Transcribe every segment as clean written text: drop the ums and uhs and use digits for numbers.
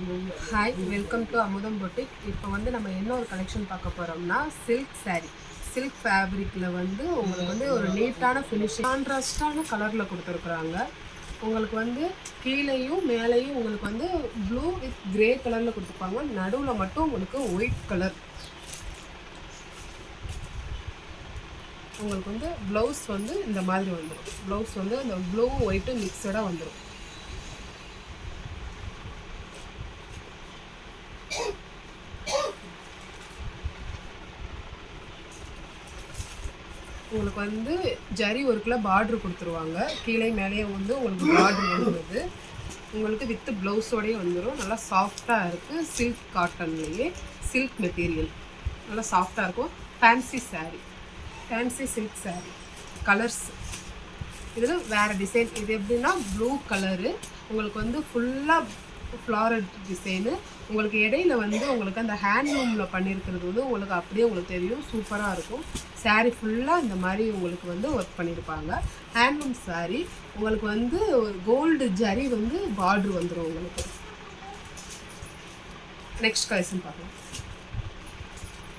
Hi, welcome to அமுதம் boutique. இப்போ வந்து நம்ம என்ன ஒரு கலெக்ஷன் பார்க்க போகிறோம்னா சில்க் சாரீ. சில்க் ஃபேப்ரிக்கில் வந்து உங்களுக்கு வந்து ஒரு நீட்டான ஃபினிஷிங் கான்ட்ராஸ்டான கலரில் கொடுத்துருக்குறாங்க. உங்களுக்கு வந்து கீழேயும் மேலேயும் உங்களுக்கு வந்து ப்ளூ வித் கிரே கலரில் கொடுத்துருப்பாங்க. நடுவில் மட்டும் உங்களுக்கு ஒயிட் கலர். உங்களுக்கு வந்து ப்ளவுஸ் வந்து இந்த மாதிரி வந்துடும். ப்ளவுஸ் வந்து அந்த ப்ளூவும் ஒயிட்டும் மிக்சடாக வந்துடும். உங்களுக்கு வந்து ஜரி ஒர்க்கில் பார்டர் கொடுத்துருவாங்க. கீழே மேலேயே வந்து உங்களுக்கு பார்டர் வந்துடுது. உங்களுக்கு வித் ப்ளவுஸோடையே வந்துடும். நல்லா சாஃப்டாக இருக்குது. சில்க் காட்டன்லேயே சில்க் மெட்டீரியல் நல்லா சாஃப்டாக இருக்கும். Fancy sari, fancy silk sari. Colours இதில் வேறு டிசைன். இது எப்படின்னா ப்ளூ கலரு, உங்களுக்கு வந்து ஃபுல்லாக ஃப்ளாரல் டிசைனு. உங்களுக்கு இடையில வந்து உங்களுக்கு அந்த ஹேண்ட்லூமில் பண்ணியிருக்கிறது வந்து உங்களுக்கு அப்படியே உங்களுக்கு தெரியும். சூப்பராக இருக்கும். சாரீ ஃபுல்லாக இந்த மாதிரி உங்களுக்கு வந்து ஒர்க் பண்ணியிருப்பாங்க. ஹேண்ட்லூம் சாரீ. உங்களுக்கு வந்து கோல்டு ஜரி வந்து பார்ட்ரு வந்துடும் உங்களுக்கு. நெக்ஸ்ட் கலெக்ஷன் பார்க்கலாம்.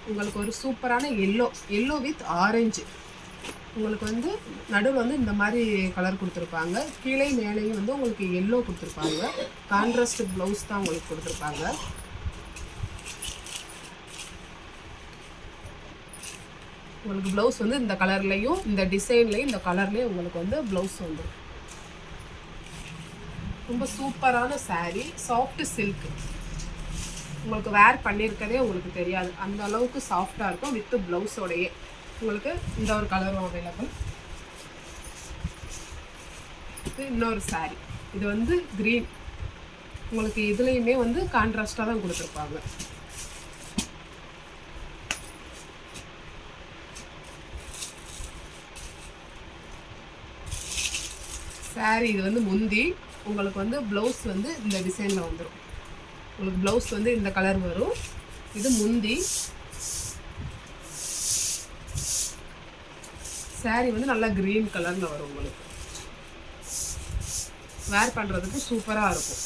உங்களுக்கு ஒரு சூப்பரான எல்லோ வித் ஆரஞ்சு. உங்களுக்கு வந்து நடுவில் வந்து இந்த மாதிரி கலர் கொடுத்துருப்பாங்க. கீழே மேலேயும் வந்து உங்களுக்கு எல்லோ கொடுத்துருப்பாங்க. கான்ட்ராஸ்ட் ப்ளவுஸ் தான் உங்களுக்கு கொடுத்துருப்பாங்க. உங்களுக்கு ப்ளவுஸ் வந்து இந்த கலர்லேயும் இந்த டிசைன்லேயும் இந்த கலர்லேயும் உங்களுக்கு வந்து ப்ளவுஸ் வந்துடும். ரொம்ப சூப்பரான சாரீ. Soft silk. உங்களுக்கு வேர் பண்ணியிருக்கதே உங்களுக்கு தெரியாது, அந்த அளவுக்கு சாஃப்டாக இருக்கும். வித் ப்ளவுஸோடையே உங்களுக்கு இந்த ஒரு கலரும் அவைலபிள். இது இன்னொரு சாரீ. இது வந்து க்ரீன். உங்களுக்கு இதுலேயுமே வந்து கான்ட்ராஸ்டாக தான் கொடுத்துருப்பாங்க. சாரீ இது வந்து முந்தி. உங்களுக்கு வந்து ப்ளவுஸ் வந்து இந்த டிசைனில் வந்துடும். உங்களுக்கு ப்ளவுஸ் வந்து இந்த கலர் வரும். இது முந்தி. சாரீ வந்து நல்லா க்ரீன் கலரில் வரும். உங்களுக்கு வேர் பண்ணுறதுக்கு சூப்பராக இருக்கும்.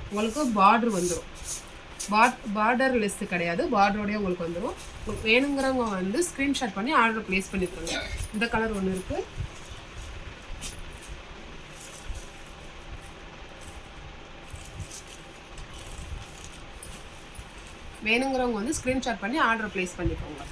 உங்களுக்கு பார்டர் வந்துடும். பார்டர் லெஸ்ஸு கிடையாது, பார்டரோடய உங்களுக்கு வந்துடும். உங்களுக்கு வேணுங்கிறவங்க வந்து ஸ்க்ரீன்ஷாட் பண்ணி ஆர்டர் ப்ளேஸ் பண்ணியிருக்காங்க. இந்த கலர் ஒன்று இருக்குது. வேணுங்கிறவங்க வந்து ஸ்க்ரீன்ஷாட் பண்ணி ஆர்டர் ப்ளேஸ் பண்ணிக்கோங்க.